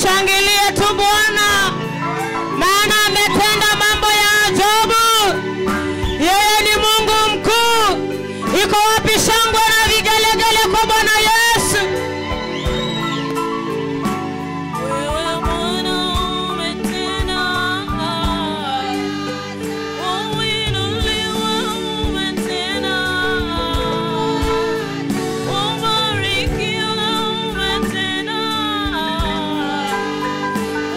Tumshangilie tu Bwana, maana ametenda mambo ya ajabu. Yeye ni Mungu mkuu. Iko wapi shangwe na vigelegele kwa Bwana Yesu? Wewe Bwana umetenda, uinuliwe umetenda, ubarikiwe umetenda,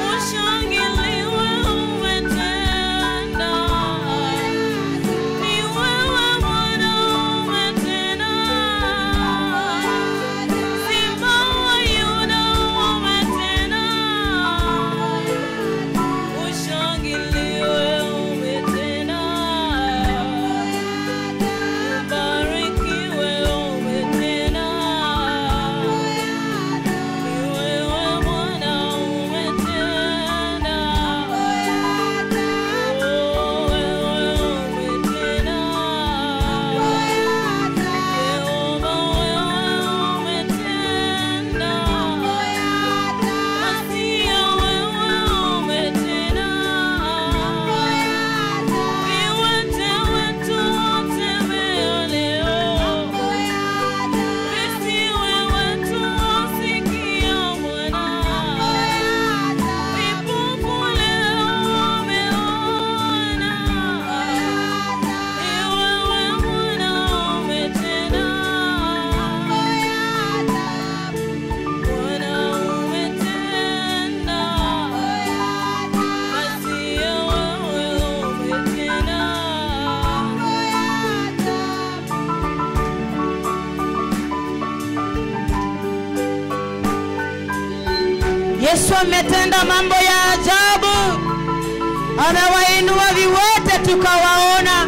ushangiliwe umetenda. Ni wewe Bwana umetenda, Simba wa Yuda umetenda, ushangiliwe umetenda, ubarikiwe umetenda. Ni wewe Bwana umetenda, wewe umetenda, Yehova wewe umetenda, Masia wewe umetenda, viwete wetu watembea leo, visiwe wetu wasikia Bwana, vipofu leo wameona. Ni wewe Bwana umetenda, Bwana umetenda, Masia wewe umetenda. Yesu ametenda mambo ya ajabu. Amewainua viwete tukawaona.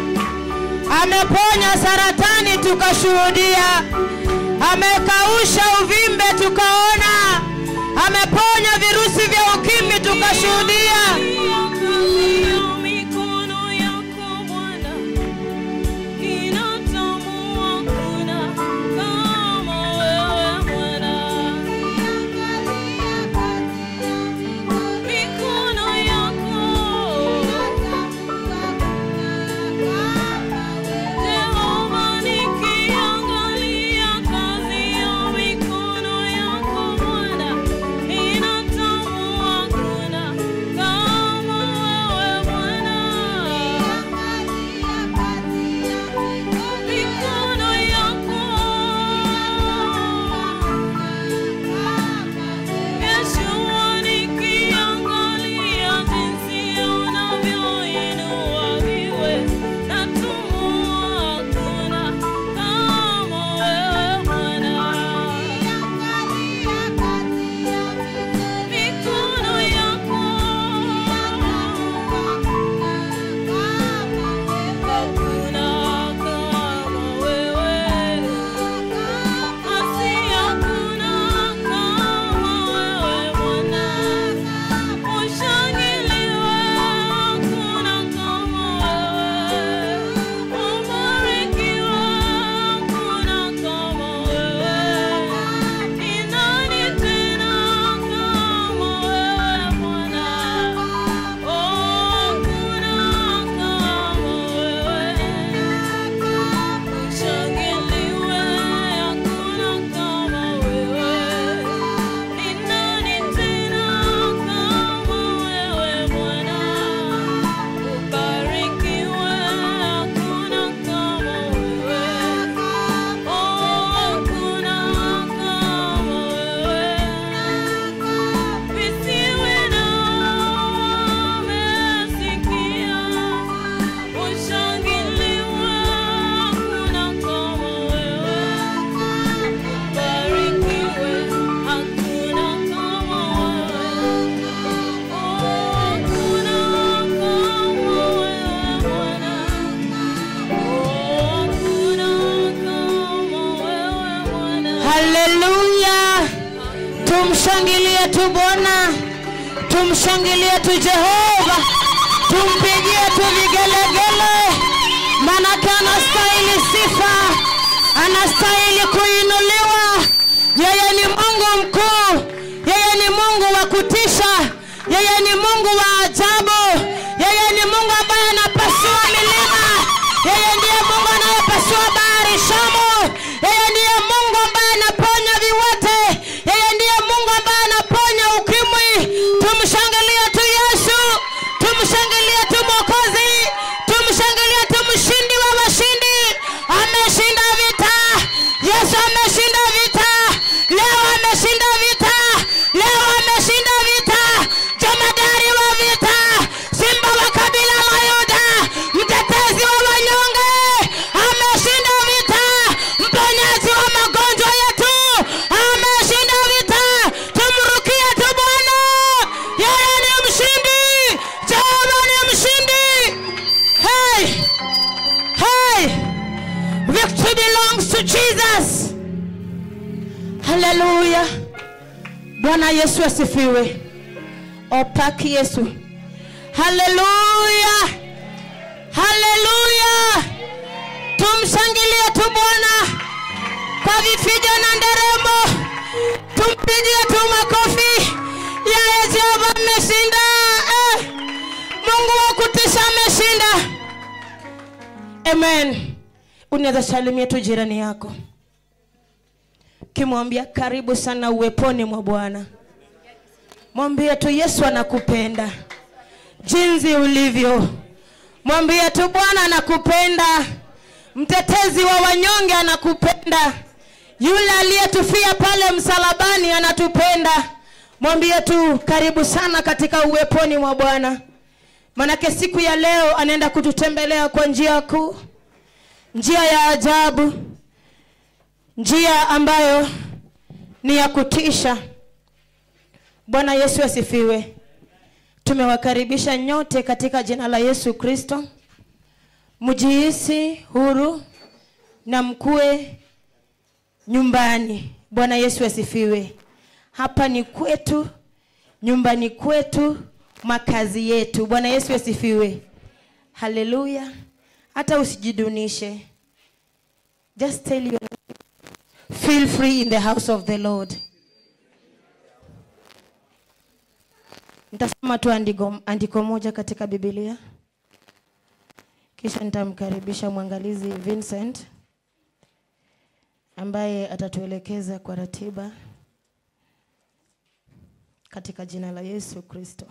Ameponya saratani tukashuhudia. Amekausha uvimbe tukaona. Ameponya virusi vya ukimwi tukashuhudia. Mikono yako Bwana inatambua hakuna kama wewe Bwana. Mikono yako Jehova, nikiangalia kazi ya mikono yako Bwana, inatambua hakuna kama wewe Bwana. Mikono yako Yeshua, nikiangalia jinsi unavyoinua viwe na tumua hakuna kama wewe Bwana. Mikono yako hakuna kama wewe, Masia hakuna kama wewe Bwana, ushangiliwe hakuna kama wewe, ubarikiwe hakuna kama wewe. Ni nani tena kama wewe Bwana? Hakuna kama wewe, ushangiliwe hakuna kama wewe. Ni nani tena kama wewe Bwana? Ubarikiwe hakuna kama wewe, hakuna kama wewe, visiwe na wamesikia, ushangiliwe hakuna kama wewe, ubarikiwe hakuna kama wewe, hakuna kama wewe Bwana, hakuna kama wewe Bwana. Haleluya. Tumshangilie tu Bwana. Tumshangilie tu Jehova. Tumpigie tu vigelegele. Maana anastahili sifa. Anastahili kuinuliwa. Yeye ni Mungu mkuu. Yeye ni Mungu Mungu wa kutisha. Yeye ni Mungu wa ajabu. Yeye ni Mungu ambaye anapasua milima. Yeye ndiye Mungu anayepasua bahari Shamu. Yeye ndiye Mungu ambaye anaponya viwete. Yeye ndiye Mungu ambaye anaponya ukimwi. Tumshangilie tu Yesu. Tumshangilie tu Mwokozi. Tumshangilie tu mshindi wa washindi. Ameshinda vita. Yesu ameshinda vita. Leo ameshinda vita. Leo ameshinda vita. Jemadari wa vita. Simba wa kabila la Yuda. Mtetezi wa wanyonge. Ameshinda vita. Mponyaji wa magonjwa yetu. Ameshinda vita. Tumrukie tu Bwana. Yeye ni mshindi. Jehova ni mshindi. Hey. Hey. Victory belongs to Jesus. Hallelujah. Bwana Yesu asifiwe. Opaki Yesu. Hallelujah. Hallelujah. Tumshangilie tu Bwana kwa vifijo na nderemo. Tumpigie tu makofi. Yeye Jehova ameshinda. Mungu wa kutisha ameshinda. Amen. Unaweza salimia tu jirani yako. Kimwambia karibu sana uweponi mwa Bwana. Mwambie tu Yesu anakupenda jinsi ulivyo. Mwambie tu Bwana anakupenda. Mtetezi wa wanyonge anakupenda. Yule aliyetufia pale msalabani anatupenda. Mwambie tu karibu sana katika uweponi mwa Bwana. Manake siku ya leo anaenda kututembelea kwa njia kuu. Njia ya ajabu. Njia ambayo ni ya kutisha. Bwana Yesu asifiwe. Tumewakaribisha nyote katika jina la Yesu Kristo. Mjihisi huru na mkue nyumbani. Bwana Yesu asifiwe. Hapa ni kwetu, nyumbani kwetu, makazi yetu. Bwana Yesu asifiwe. Hallelujah. Hata usijidunishe. Just tell your feel free in the house of the Lord. Nitasoma tu andiko moja katika Biblia. Kisha nitamkaribisha mwangalizi Vincent ambaye atatuelekeza kwa ratiba katika jina la Yesu Kristo.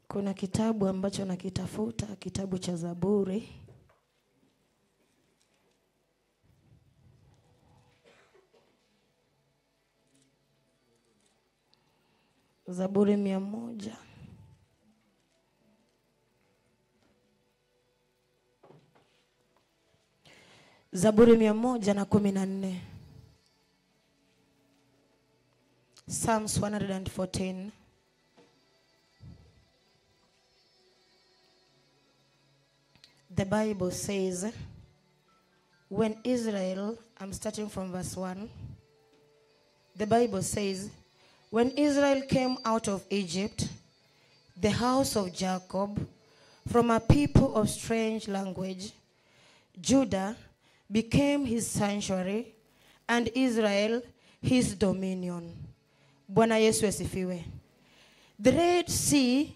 Kuna kitabu ambacho nakitafuta, kitabu cha Zaburi. Zaburi 100. Zaburi 114. Psalms 114. The Bible says, when Israel, I'm starting from verse 1. The Bible says, when Israel came out of Egypt, the house of Jacob, from a people of strange language, Judah became his sanctuary, and Israel his dominion. Bwana Yesu asifiwe. The Red Sea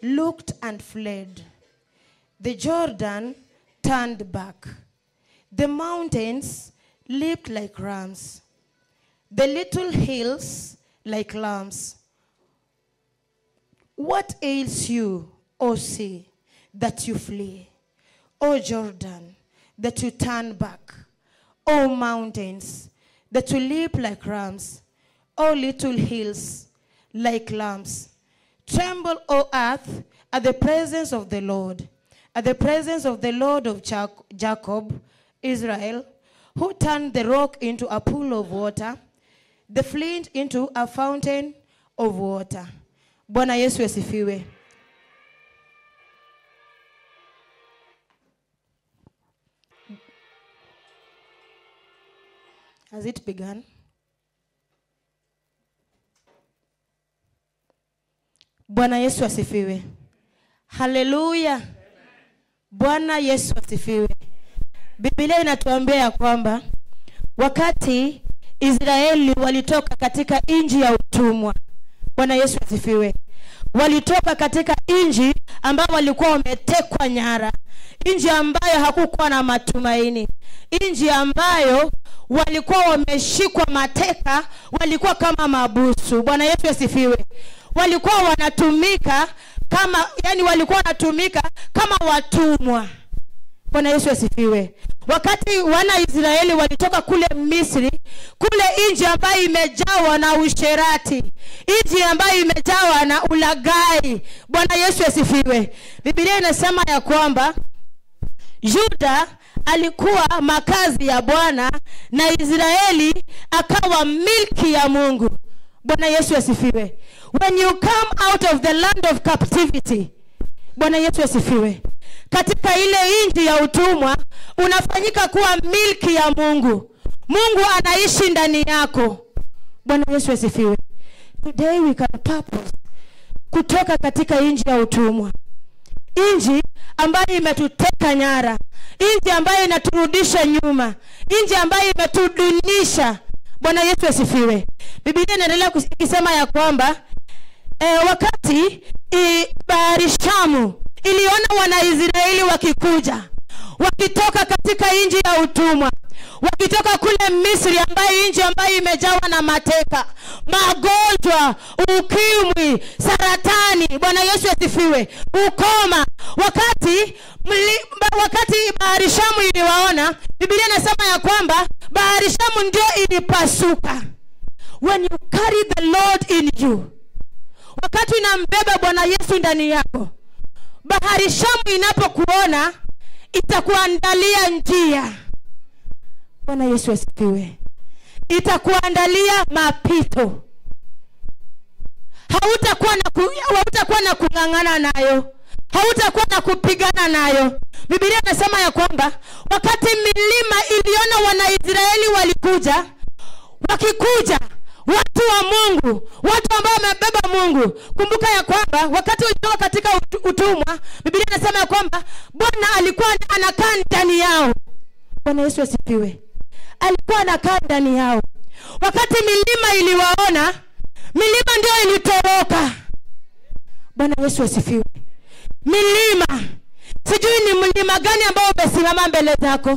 looked and fled. The Jordan turned back. The mountains leaped like rams. The little hills like lambs. What ails you, O sea, that you flee? O Jordan, that you turn back? O mountains, that you leap like rams? O little hills like lambs? Tremble, O earth, at the presence of the Lord. At the presence of the Lord of Jacob, Israel, who turned the rock into a pool of water, the flint into a fountain of water. Bwana Yesu asifiwe. Has it begun? Bwana Yesu asifiwe. Haleluya. Bwana Yesu asifiwe. Biblia inatuambia ya kwamba wakati Israeli walitoka katika nchi ya utumwa, Bwana Yesu asifiwe, walitoka katika nchi ambayo walikuwa wametekwa nyara, nchi ambayo hakukuwa na matumaini, nchi ambayo walikuwa wameshikwa mateka, walikuwa kama mabusu. Bwana Yesu asifiwe. Walikuwa wanatumika kama watumwa. Bwana Yesu asifiwe. Wakati wana Israeli walitoka kule Misri, kule nchi ambayo imejawa na usherati, nchi ambayo imejawa na ulagai. Bwana Yesu asifiwe. Biblia inasema ya kwamba Yuda alikuwa makazi ya Bwana na Israeli akawa milki ya Mungu. Bwana Yesu asifiwe. When you come out of the land of captivity, Bwana Yesu asifiwe, katika ile nchi ya utumwa unafanyika kuwa milki ya Mungu. Mungu anaishi ndani yako. Bwana Yesu asifiwe. Today we can purpose kutoka katika nchi ya utumwa, nchi ambayo imetuteka nyara, nchi ambayo inaturudisha nyuma, nchi ambayo imetudunisha. Bwana Yesu asifiwe. Biblia inaendelea kusema ya kwamba wakati bahari Shamu iliona wana Israeli wakikuja, wakitoka katika nchi ya utumwa, wakitoka kule Misri ambayo nchi ambayo imejawa na mateka, magonjwa, ukimwi, saratani. Bwana Yesu asifiwe. Ukoma. Wakati bahari Shamu iliwaona, Biblia inasema ya kwamba bahari Shamu ndio ilipasuka. When you carry the Lord in you, wakati unambeba Bwana Yesu ndani yako, bahari Shamu inapokuona itakuandalia njia. Bwana Yesu asifiwe. Itakuandalia mapito. Hautakuwa na kungangana nayo, hautakuwa na kupigana nayo. Biblia inasema ya kwamba wakati milima iliona wana Israeli walikuja, wakikuja watu wa Mungu, watu ambao wamebeba Mungu. Kumbuka ya kwamba wakati walitoka katika utumwa, Biblia inasema ya kwamba Bwana alikuwa anakaa ndani yao. Bwana Yesu asifiwe. Alikuwa anakaa ndani yao. Wakati milima iliwaona, milima ndio ilitoroka. Bwana Yesu asifiwe. Milima, sijui ni mlima gani ambao umesimama mbele zako,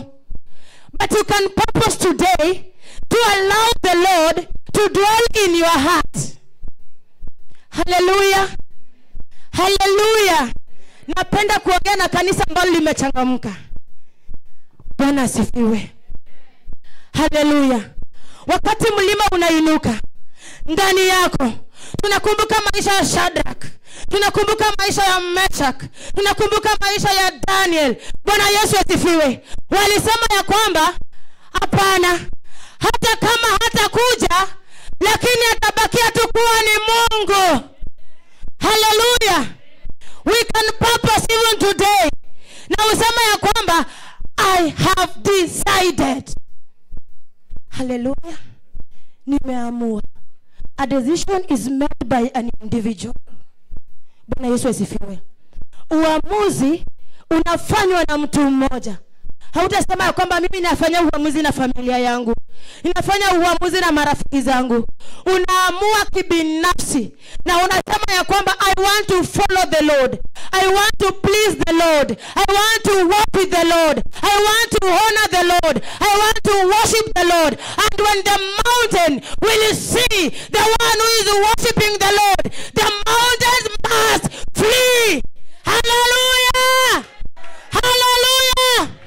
but you can purpose today to allow the Lord to dwell in your heart. Hallelujah. Hallelujah. Napenda kuongea na kanisa ambalo limechangamka. Bwana asifiwe. Hallelujah. Wakati mlima unainuka ndani yako, tunakumbuka maisha ya Shadrach, tunakumbuka maisha ya Meshach, tunakumbuka maisha ya Daniel. Bwana Yesu asifiwe. Walisema ya kwamba hapana, hata kama hatakuja, lakini atabakia tu kuwa ni Mungu. Hallelujah. We can purpose even today. Na usema ya kwamba I have decided. Hallelujah. Nimeamua. A decision is made by an individual. Bwana Yesu asifiwe. Uamuzi unafanywa na mtu mmoja. Hautasema ya kwamba mimi nafanya uamuzi na familia yangu, ninafanya uamuzi na marafiki zangu. Unaamua kibinafsi na unasema ya kwamba I want to follow the Lord, I want to please the Lord, I want to walk with the Lord, I want to honor the Lord, I want to worship the Lord. And when the mountain will see the one who is worshiping the Lord, the mountains must flee. Hallelujah. Hallelujah.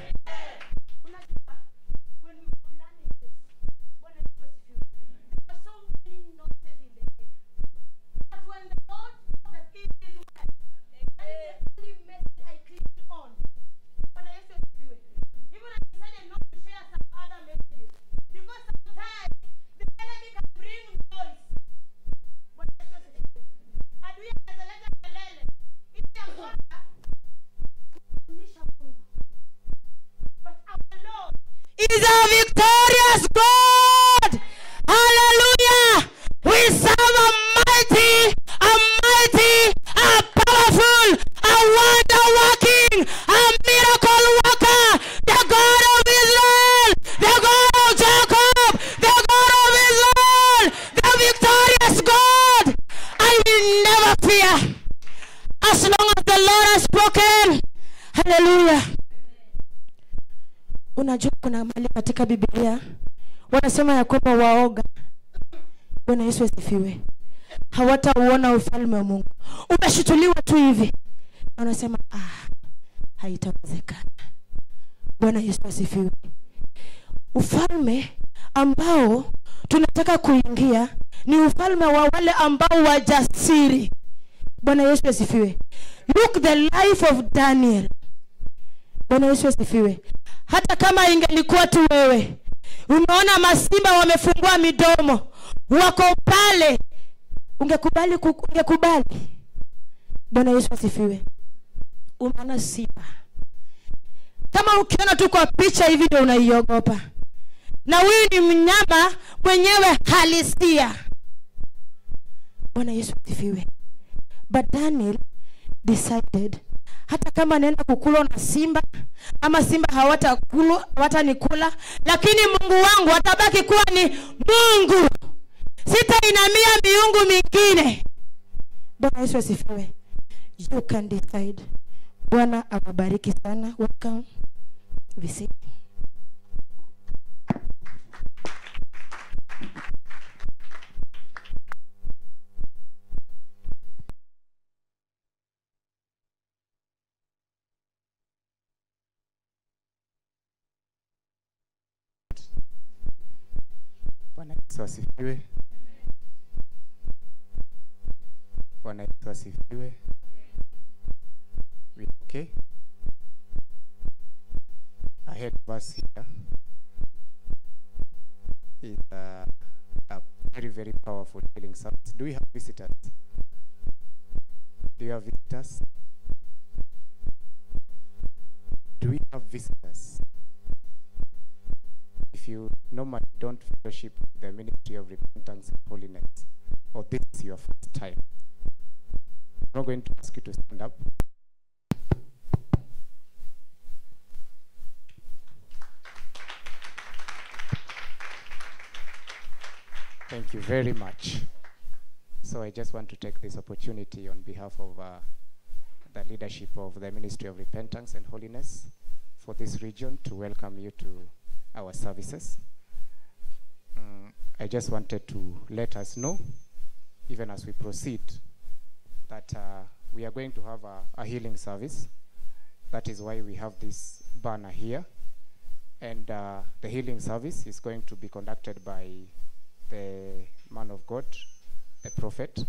Is a victorious God. Hallelujah. We serve a mighty, a powerful, a Unajua kuna mahali katika Biblia wanasema ya kwamba waoga, Bwana Yesu asifiwe, hawatauona ufalme wa Mungu. Umeshituliwa tu hivi, wanasema haitawezekana. Bwana Yesu asifiwe. Ufalme ambao tunataka kuingia ni ufalme wa wale ambao wajasiri. Bwana Yesu asifiwe. Look the life of Daniel. Bwana Yesu asifiwe. Hata kama ingelikuwa tu wewe, unaona masimba wamefungua midomo, wako pale, ungekubali? Ungekubali? Bwana Yesu asifiwe. Umeona simba, kama ukiona tu kwa picha hivi ndio unaiogopa, na huyu ni mnyama mwenyewe halisia. Bwana Yesu asifiwe. But Daniel decided, hata kama naenda kukula na simba ama simba hawatanikula, lakini Mungu wangu atabaki kuwa ni Mungu. Sitainamia miungu mingine. Bwana Yesu asifiwe. You can decide. Bwana awabariki sana. Welcome. Visit. Bwana Yesu asifiwe. Bwana Yesu asifiwe. We okay? I had verse here is a very powerful healing service. Do we have visitors? Do you have visitors? Do we have visitors? If you normally don't fellowship the ministry of repentance and holiness, or this is your first time, I'm not going to ask you to stand up. Thank you very much. So I just want to take this opportunity on behalf of the leadership of the Ministry of Repentance and Holiness for this region to welcome you to our services. I just wanted to let us know, even as we proceed, that we are going to have a healing service. That is why we have this banner here. And the healing service is going to be conducted by the man of God, the prophet.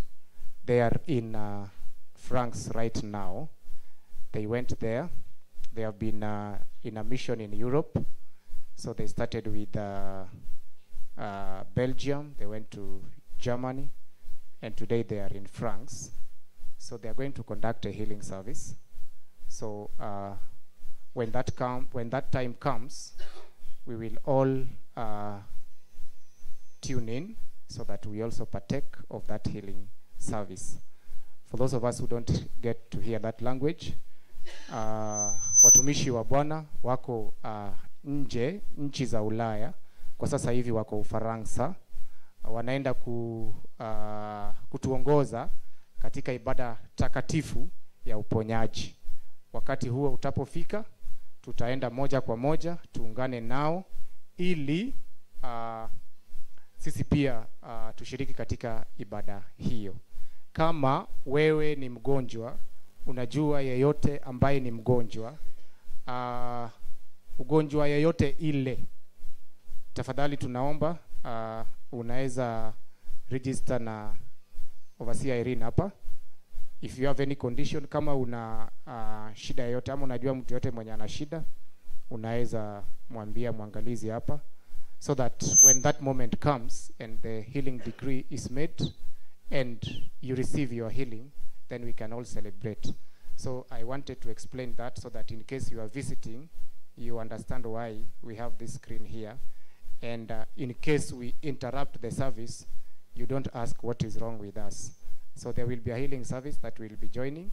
They are in France right now. They went there. They have been in a mission in Europe. So they started with Belgium, they went to Germany, and today they are in France. So they are going to conduct a healing service. So when that time comes, we will all tune in so that we also partake of that healing service. For those of us who don't get to hear that language, watumishi wa Bwana wako nje, nchi za Ulaya, kwa sasa hivi wako Ufaransa, wanaenda kutuongoza katika ibada takatifu ya uponyaji. Wakati huo utapofika, tutaenda moja kwa moja tuungane nao ili sisi pia tushiriki katika ibada hiyo. Kama wewe ni mgonjwa, unajua yeyote ambaye ni mgonjwa, ugonjwa yeyote ile, tafadhali tunaomba unaweza register na overseer Irene hapa. If you have any condition, kama una shida yoyote ama unajua mtu yote mwenye ana shida, unaweza mwambia mwangalizi hapa, so that when that moment comes and the healing decree is made and you receive your healing, then we can all celebrate. So I wanted to explain that so that in case you are visiting, you understand why we have this screen here. And in case we interrupt the service, you don't ask what is wrong with us. So there will be a healing service that we'll be joining.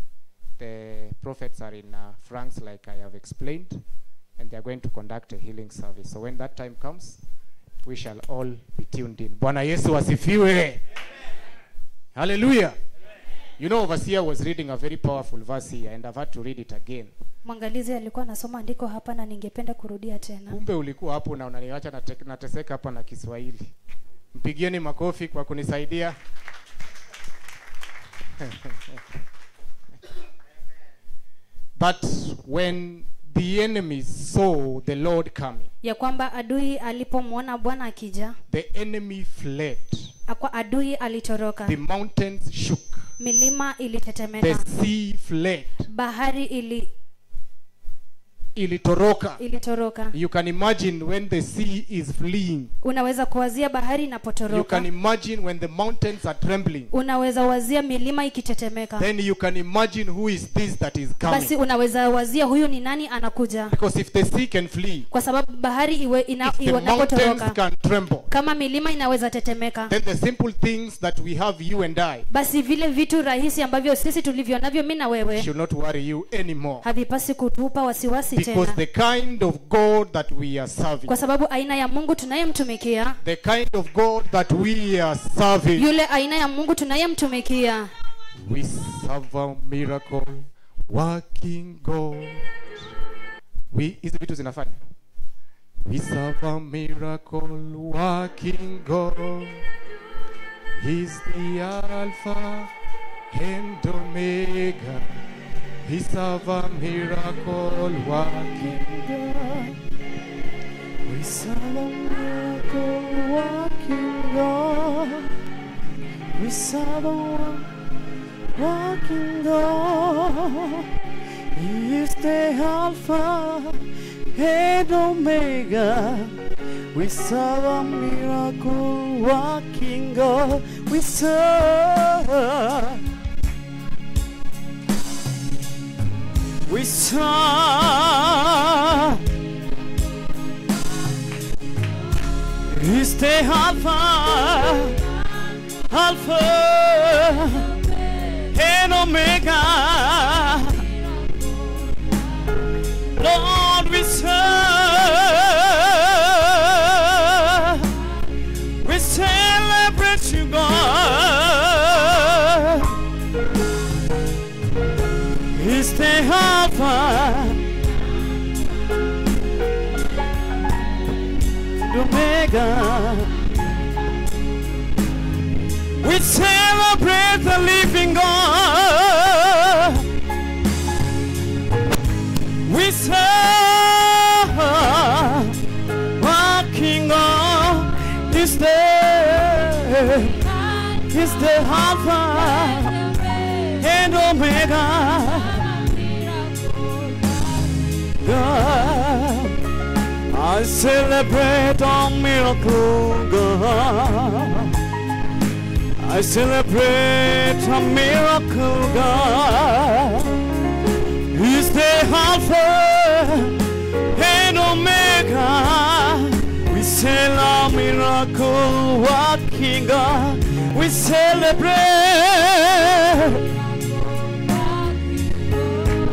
The prophets are in France, like I have explained, and they are going to conduct a healing service. So when that time comes, we shall all be tuned in. Bwana Yesu asifiwe. Hallelujah. You know, overseer was reading a very powerful verse here, and I've had to read it again. Mwangalizi alikuwa anasoma andiko hapa na ningependa kurudia tena. Kumbe ulikuwa hapo na unaniacha nateseka hapa na Kiswahili. Mpigieni makofi kwa kunisaidia. But when the enemy saw the Lord coming, Ya kwamba adui alipomwona Bwana akija, the enemy fled. akwa adui alitoroka. The mountains shook. Milima The ilitetemeka. sea fled. Bahari Ilitoroka. ilitoroka. You can imagine when the sea is fleeing. Unaweza kuwazia bahari You inapotoroka. can imagine when the mountains are trembling. Unaweza wazia milima ikitetemeka. Then you can imagine who is this that is Basi coming. unaweza wazia huyu ni nani anakuja. Because if the sea can flee, Kwa sababu bahari if the mountains inapotoroka, can tremble, kama milima inaweza tetemeka, then the simple things that we have, you and I, basi vile vitu rahisi ambavyo sisi tulivyo navyo mimi na wewe should not worry you anymore. havipasi kutupa wasiwasi Because tena, the kind of God that we are serving, kwa sababu aina ya Mungu tunayemtumikia, the kind of God that we are serving, yule aina ya Mungu tunayemtumikia, we serve a miracle working God. Hizi vitu zinafanya. We serve a miracle working God. He's the Alpha and Omega. We serve a miracle working God. We serve a miracle working God. We serve a working God. He is the Alpha and Omega. We serve a miracle working God. We serve. We serve. He's the Alpha and Omega. Lord, we serve. We celebrate you, God. He's the Alpha and Omega. We celebrate the living God. We serve working God. Is the Alpha and Omega. God, I celebrate a miracle God. I celebrate a miracle God. He's the Alpha and Omega. We celebrate a miracle working God. We celebrate.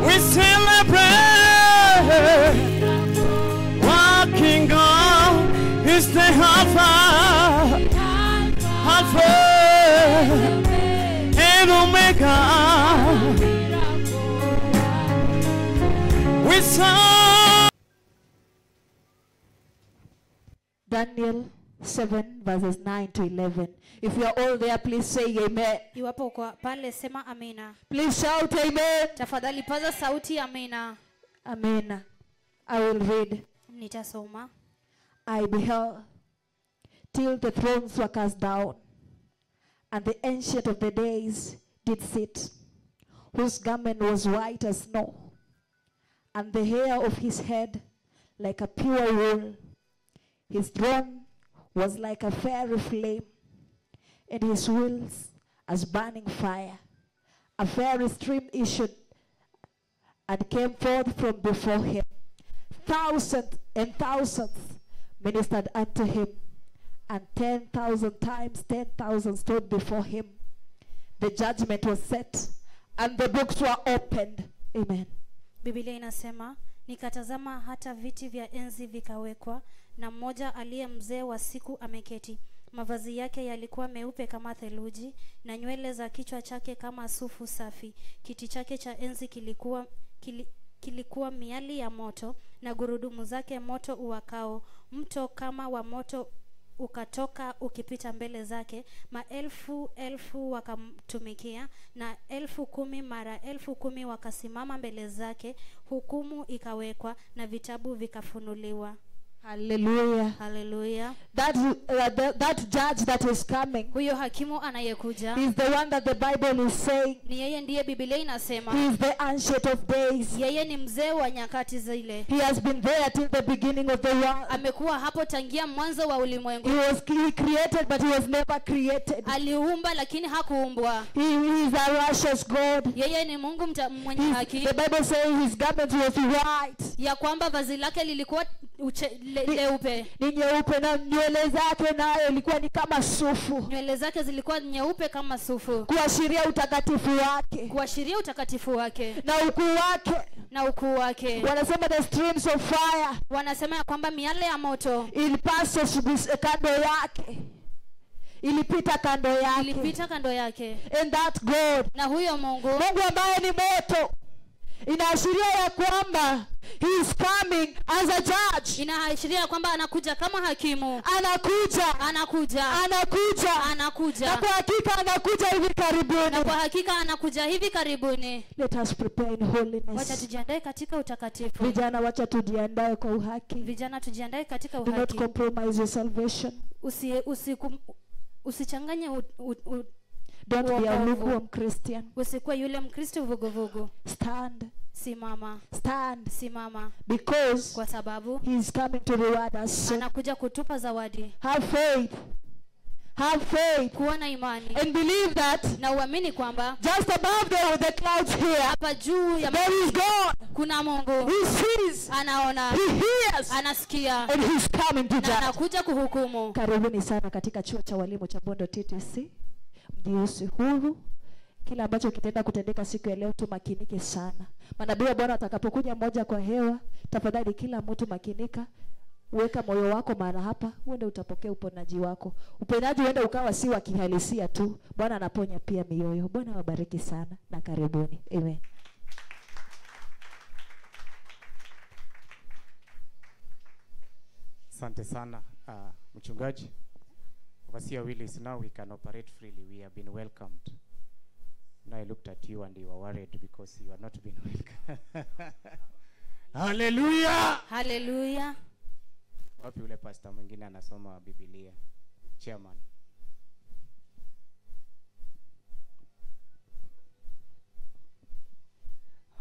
We celebrate working God. He's the Alpha and Omega. We saw Daniel 7 verses 9 to 11. If you are all there, please say amen. Iwapo kwa pale sema amina. Please shout amen. Tafadhali paza sauti amina. Amen. I will read. Nitasoma. I beheld till the thrones were cast down, and the Ancient of the Days did sit, whose garment was white as snow, and the hair of his head like a pure wool. His throne was like a fiery flame, and his wheels as burning fire. A fiery stream issued and came forth from before him. Thousands and thousands ministered unto him, and 10,000 times 10,000 stood before him. The judgment was set, and the books were opened. Amen. Biblia inasema, nikatazama hata viti vya enzi vikawekwa, na mmoja aliye mzee wa siku ameketi. Mavazi yake yalikuwa meupe kama theluji, na nywele za kichwa chake kama sufu safi. Kiti chake cha enzi kilikuwa miali ya moto, na gurudumu zake moto uwakao. Mto kama wa moto ukatoka ukipita mbele zake. Maelfu wakamtumikia, na 10,000 mara 10,000 wakasimama mbele zake. Hukumu ikawekwa na vitabu vikafunuliwa. Hallelujah. Hallelujah. That judge that is coming Huyo hakimu anayekuja is the one that the Bible is saying. ni yeye, ndiye Biblia inasema He is the ancient of days. yeye ni mzee wa nyakati zile. He has been there till the beginning of the world. Amekuwa hapo tangia mwanzo wa ulimwengu. He created, but he was never created. Aliumba lakini hakuumbwa. He is a righteous God. Yeye ni Mungu mwenye haki. The Bible says his garment was white. Ya kwamba vazi lake lilikuwa leupe. Ni nyeupe, na nywele zake nayo ilikuwa ni kama sufu, Nywele zake zilikuwa nyeupe kama sufu, kuashiria utakatifu wake kuashiria utakatifu wake na ukuu wake. na ukuu wake. Wanasema the streams of fire Wanasema ya kwamba miale ya moto ilipasa kando yake, ilipita kando yake. ilipita kando yake. And that God, Na huyo Mungu ambaye ni moto, inaashiria ya kwamba he is coming as a judge. inaashiria kwamba anakuja kama hakimu. Anakuja na kwa hakika anakuja hivi karibuni. Na kwa hakika anakuja hivi karibuni. Let us prepare in Wacha holiness. tujiandae katika utakatifu. Vijana, wacha tujiandae kwa uhaki. Vijana tujiandae katika Do not uhaki. compromise your salvation. Usichanganye Don't be a Wokovu. lukewarm Christian. usikuwe yule Mkristo vuguvugu. Stand, Simama because kwa sababu he is coming to reward us. So anakuja kutupa zawadi. have faith Kuwa na imani and believe that na uamini kwamba just above the clouds here hapa juu ya there is God. kuna Mungu. He sees, Anaona, he hears, anasikia and he's coming to na judge. anakuja kuhukumu. Karibuni sana katika chuo cha walimu cha Bondo TTC. Mjihisi huru. Kila ambacho kitenda kutendeka siku ya leo tumakinike sana. Manabii wa Bwana atakapokuja moja kwa hewa, tafadhali kila mtu makinika. Weka moyo wako mara hapa, uende utapokea uponaji wako. Uponaji uende ukawa si wa kihalisia tu. Bwana anaponya pia mioyo. Bwana wabariki sana na karibuni. Amen. Asante sana mchungaji. Overseer Willis, now we can operate freely. We have been welcomed. Now I looked at you and you were worried because you are not been welcomed. Hallelujah! Hallelujah. Wapi ule pastor mwingine anasoma Biblia? Chairman.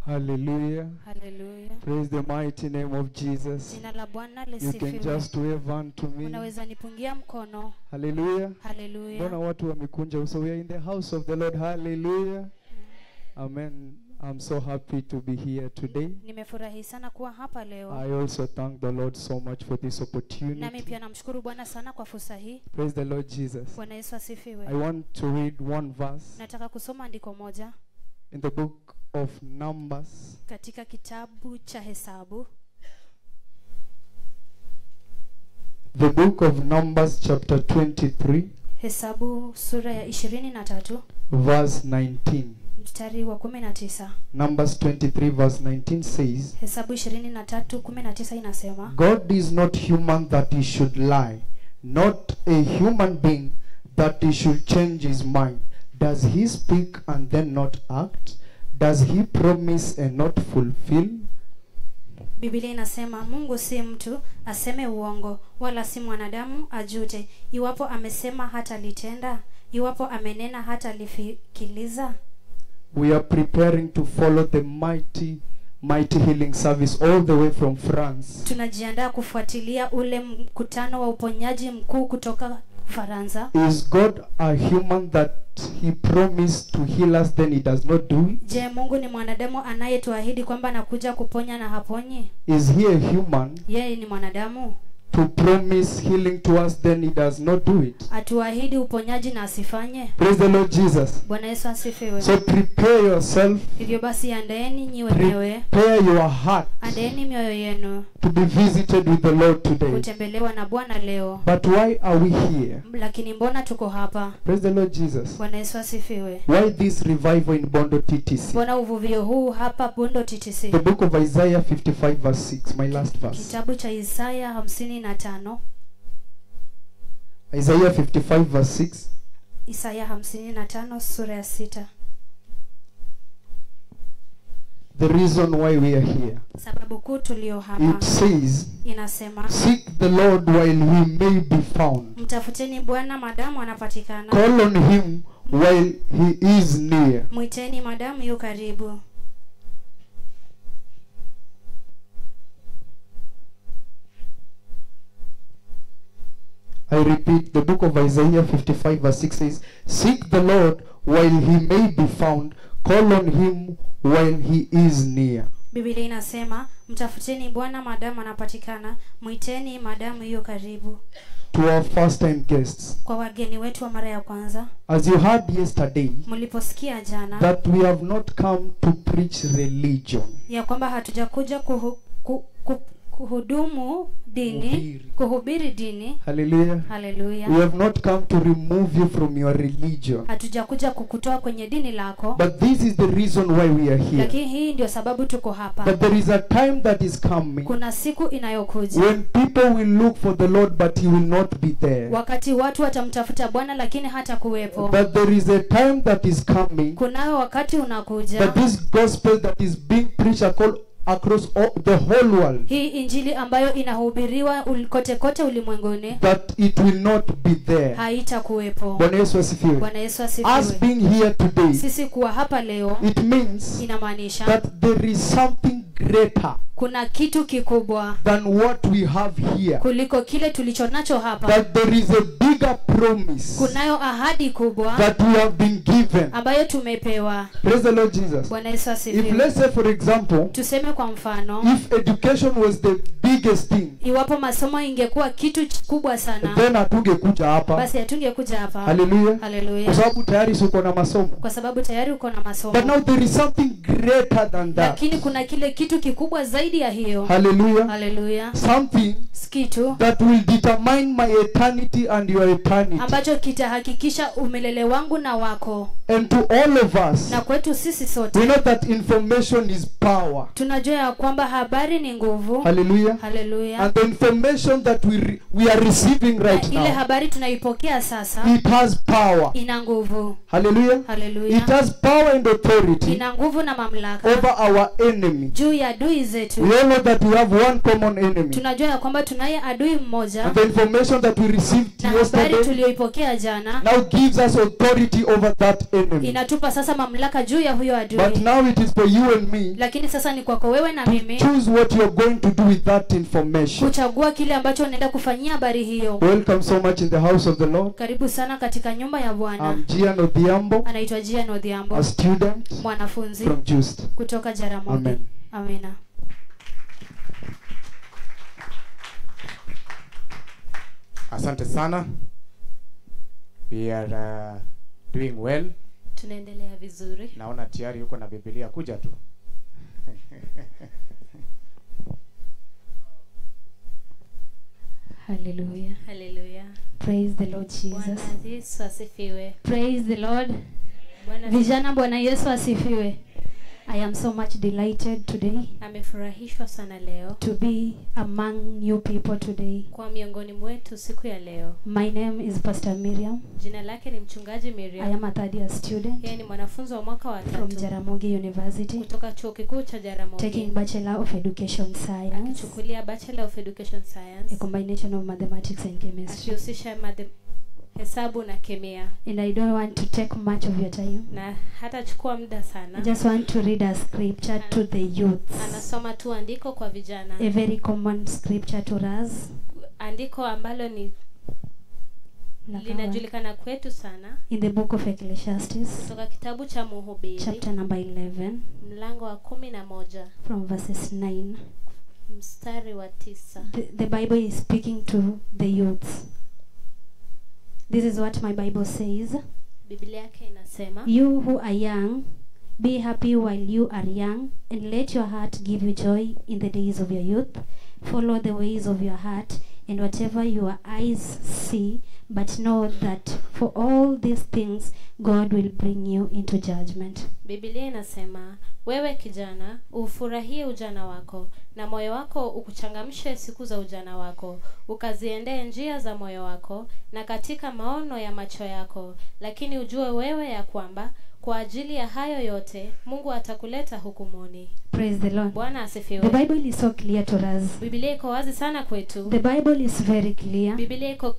Hallelujah. Hallelujah. Praise the mighty name of Jesus. Jina la Bwana You can lisifiwe. just wave unto me. Unaweza nipungia mkono. Hallelujah. Hallelujah. Mbona watu wamekunja uso? We are in the house of the Lord. Hallelujah. Amen. I'm so happy to be here today. Nimefurahi sana kuwa hapa leo. I also thank the Lord so much for this Nami opportunity. pia namshukuru Bwana sana kwa fursa hii. Praise the Lord Jesus. Bwana Yesu I asifiwe. want to read one verse Nataka kusoma andiko moja in the book of Numbers, katika kitabu cha Hesabu. the book of Numbers chapter 23, Hesabu sura ya 23 verse 19. mstari wa 19. Numbers 23 verse 19 says, Hesabu 23:19 inasema, God is not human that he should lie, not a human being that he should change his mind. Does he speak and then not act? Does he promise and not fulfill? Biblia inasema Mungu si mtu aseme uongo, wala si mwanadamu ajute. Iwapo amesema hata litenda, iwapo amenena hata lifikiliza. We are preparing to follow the mighty healing service all the way from France. Tunajiandaa kufuatilia ule mkutano wa uponyaji mkuu kutoka Faransa. Is God a human that he promised to heal us, then he does not do it? Je, Mungu ni mwanadamu anayetuahidi kwamba anakuja kuponya na haponyi? Is he a human Yeye ni mwanadamu to to promise healing to us, then he does not do it. atuahidi uponyaji na asifanye. Praise the Lord Jesus. Bwana Yesu asifiwe. So prepare yourself, Hivyo basi andaeni nyi wenyewe, prepare your heart andaeni mioyo yenu to be visited with the Lord today. kutembelewa na Bwana leo. But why are we here? Lakini mbona tuko hapa? Praise the Lord Jesus. Bwana Yesu asifiwe. Why this revival in Bondo TTC? Mbona uvuvio huu hapa Bondo TTC? The book of Isaiah 55 verse 6, my last verse. Kitabu cha Isaya 55. Isaiah 55 verse 6. Isaya 55 sura ya 6. The reason why we are here. Sababu kuu tulio hapa It says, inasema, seek the Lord while he may be found. mtafuteni Bwana madamu anapatikana, Call on him while he is near. mwiteni madamu yu karibu. I repeat, the book of Isaiah 55 verse 6 says, seek the Lord while he may be found. Call on him while he is near. Biblia inasema, mtafuteni Bwana madamu anapatikana, mwiteni madamu yu karibu. To our first time guests, Kwa wageni wetu wa mara ya kwanza, as you heard yesterday, mliposikia jana that we have not come to preach religion. ya kwamba hatujakuja kuhudumu dini, kuhubiri dini. Hallelujah. We Haleluya. have not come to remove you from your religion. Hatujakuja kukutoa kwenye dini lako, But this is the reason why we are here. lakini hii ndio sababu tuko hapa. But there is a time that is coming Kuna siku inayokuja when people will look for the Lord, but he will not be there. wakati watu watamtafuta Bwana lakini hata kuwepo. But there is a time that is coming Kunayo wakati unakuja, that this gospel that is being preached across the whole world, hii injili ambayo inahubiriwa kote kote ulimwenguni, that it will not be there. haitakuwepo. Bwana Yesu asifiwe. Bwana Yesu Us asifiwe. being here today, Sisi kuwa hapa leo it means inamaanisha that there is something greater kuna kitu kikubwa than what we have here. kuliko kile tulichonacho hapa. That there is a bigger promise Kunayo ahadi kubwa that we have been given. ambayo tumepewa. Praise the Lord Jesus. Bwana Yesu If asifiwe. let's say for example, Tuseme kwa mfano, if education was the biggest thing, iwapo masomo ingekuwa kitu kubwa sana, then hatungekuja hapa. basi hatungekuja hapa. Hallelujah. Kwa Haleluya. sababu tayari uko na masomo. Kwa sababu tayari uko na But masomo. now there is something greater than that. Lakini kuna kile kitu kikubwa zaidi ya hiyo. Hallelujah. Haleluya. Something Kitu that will determine my eternity and your eternity. ambacho kitahakikisha umelele wangu na wako. And to all of us, Na kwetu sisi we sote know that information is power. tunajua ya kwamba habari ni nguvu. Hallelujah. Haleluya. And the information that we are receiving right Ile now, habari tunaipokea sasa it has power. ina nguvu. Hallelujah. It Haleluya. has power and authority Ina nguvu na mamlaka over our enemy. juu ya adui zetu. We all know that we have one common enemy. Tunajua ya kwamba tunaye adui mmoja, And the information that we received na habari yesterday tuliyoipokea jana now gives us authority over that enemy. inatupa sasa mamlaka juu ya huyo adui. But now it is for you and me Lakini sasa ni kwako wewe na to mimi choose what you're going to do with that information. kuchagua kile ambacho unaenda kufanyia habari hiyo. Welcome so much in the house of the Lord. Karibu sana katika nyumba ya Bwana. I'm Gian Odhiambo, Anaitwa Gian Odhiambo, a student mwanafunzi from Just. kutoka Jaramogi. Amen. Amina. Asante sana. We are doing well. Tunaendelea vizuri. Naona tayari yuko na Biblia, kuja tu. Hallelujah. Haleluya. Praise the Lord Bwana Jesus. Yesu asifiwe. Praise the Lord. Bwana Vijana, Bwana Yesu asifiwe. I am so much delighted today amefurahishwa sana leo to be among you people today. kwa miongoni mwetu siku ya leo. My name is Pastor Miriam. Jina lake ni mchungaji I Miriam. am a third year student Yeye ni mwanafunzi wa mwaka wa from 3 Jaramogi University, kutoka chuo kikuu cha Jaramogi, taking Bachelor of Education Science, akichukulia Bachelor of Education a Science, combination of mathematics and chemistry. akihusisha hesabu na kemia, And I don't want to take much of your time. na hatachukua muda I sana. just want to read a scripture to the youths. Anasoma tu andiko kwa vijana, A very common scripture to us. andiko ambalo ni linajulikana kwetu sana, In the book of Ecclesiastes, kutoka kitabu cha Mhubiri chapter number 11, mlango wa 11 from verses 9 mstari wa 9. The Bible is speaking to the youths. This is what my Bible says. Biblia yake inasema, You who are young, be happy while you are young, and let your heart give you joy in the days of your youth. Follow the ways of your heart, and whatever your eyes see, but know that for all these things God will bring you into judgment. Biblia inasema, wewe kijana, ufurahie ujana wako, na moyo wako ukuchangamshe siku za ujana wako, ukaziendee njia za moyo wako, na katika maono ya macho yako. Lakini ujue wewe ya kwamba kwa ajili ya hayo yote Mungu atakuleta hukumuni. Praise the Lord. Bwana asifiwe. The Bible is so clear to us. Biblia iko wazi sana kwetu. The Bible is very clear Biblia iko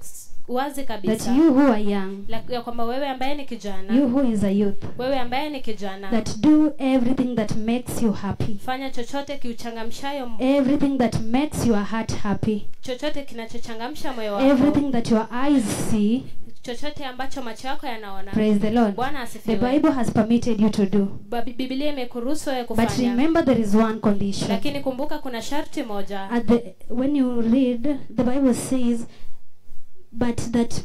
wazi that kabisa you who are young, ya kwamba wewe ambaye ni kijana, you who is a youth, wewe ambaye ni kijana, that do everything that makes you happy, fanya chochote kiuchangamshayo, everything that makes your heart happy, chochote kinachochangamsha moyo wako, everything that your eyes see. chochote ambacho macho yako yanaona. Praise the Lord. Bwana The asifiwe. Bible has permitted you to do. Biblia imekuruhusu wewe But kufanya. remember, there is one condition. Lakini kumbuka kuna sharti moja. When you read, the Bible says, but that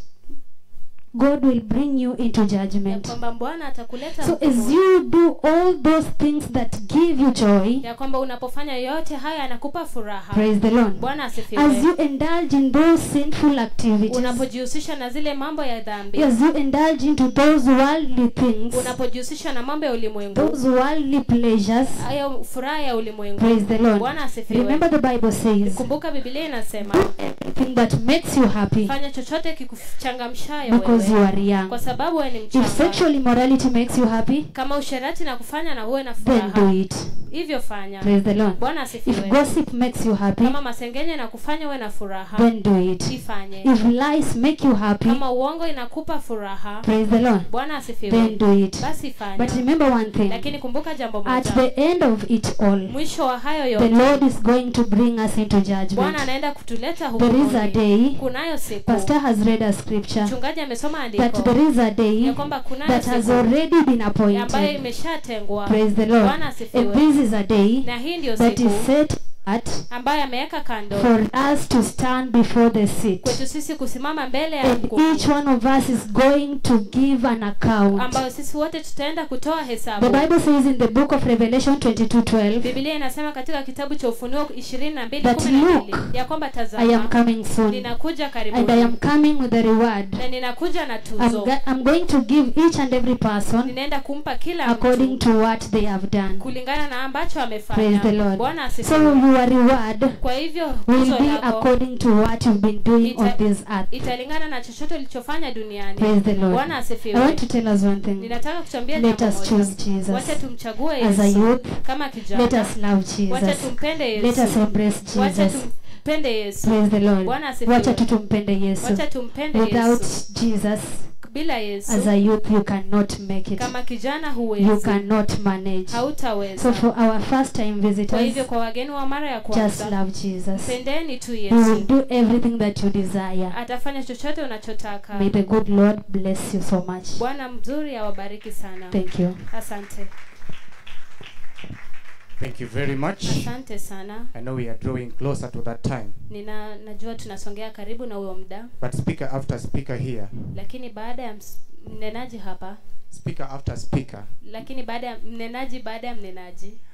God will bring you into Ya judgment. kwamba Bwana atakuleta So hukumu. as you do all those things that give you joy, Ya kwamba unapofanya yote haya anakupa furaha. praise the Lord. Bwana As asifiwe. you indulge in those sinful activities, Unapojihusisha na zile mambo ya dhambi, as you indulge into those worldly things, unapojihusisha na mambo ya ulimwengu, those worldly pleasures, hayo furaha ya ulimwengu. praise the Lord. Bwana asifiwe. Remember, the Bible says, Kumbuka Biblia inasema, everything that makes you happy, fanya chochote kikuchangamshayo because you wewe. are young. Kwa sababu wewe ni If mchanga. sexual immorality makes you happy, Kama usherati na kufanya na uwe na then do furaha, it. hivyo fanya. Praise the Lord. Bwana If asifiwe. gossip makes you happy, Kama masengenyo na kufanya uwe na furaha, then do it. ifanye. If lies make you happy, Kama uongo inakupa furaha, praise the Lord, Bwana asifiwe, then do it. basi But fanya. remember one thing, Lakini kumbuka jambo at moja, the end of it all, mwisho wa hayo the yote Lord is going to bring us into Bwana judgment. anaenda kutuleta There is a hukumuni. day, Kunayo siku, Pastor has read a scripture, mchungaji amesoma that andiko there is a day ya kwamba kunayo that has siku already been ambayo appointed. imeshatengwa. Praise the Lord. Bwana And asifiwe. this is a day Na hii ndio that siku is set apart ambayo ameweka kando for us to stand before the seat. kwetu sisi kusimama mbele ya And hukumu, each one of us is going to give an account. ambayo sisi wote tutaenda kutoa The hesabu. Bible says in the book of Revelation 22:12, Biblia inasema katika kitabu cha Ufunuo That 22:12 look, ya kwamba I am tazama, coming soon, ninakuja and I karibuni am coming with the reward. na ninakuja na I'm, tuzo. I'm going to give each and every person Ninaenda kumpa kila according mtu to what they have done. kulingana na ambacho Praise amefanya. the Lord. Bwana So asifiwe. your reward Kwa hivyo will tuzo be lako according to what you've been doing on Ita- this earth. italingana na chochote ulichofanya duniani. Praise the Lord. Bwana I asifiwe. want to tell us one thing. Ninataka kutuambia Let jambo us moja. choose Jesus. Wacha tumchague As a Yesu youth, kama let kijana. us love Wacha Jesus. tumpende Let us Yesu. embrace Wacha Jesus. tumpende Yesu. Praise the Lord. Bwana asifiwe. Wacha tutumpende Yesu. Wacha tumpende Without Yesu. Jesus, Bila as Yesu a youth, you cannot make it. kama kijana You huwezi, cannot manage. hautaweza. So for our first time Kwa visitors, hivyo kwa wageni wa mara ya just kwanza, love Jesus. mpendeni tu He will Yesu. do everything that you desire. Atafanya chochote unachotaka. May the good Lord bless you so much. Bwana mzuri awabariki sana. Thank you. Asante. Thank you very much. Asante sana. I know we are drawing closer to that time, Najua tunasongea karibu na huo muda, but speaker after speaker here, lakini baada ya mnenaji hapa, speaker after speaker lakini baada ya mnenaji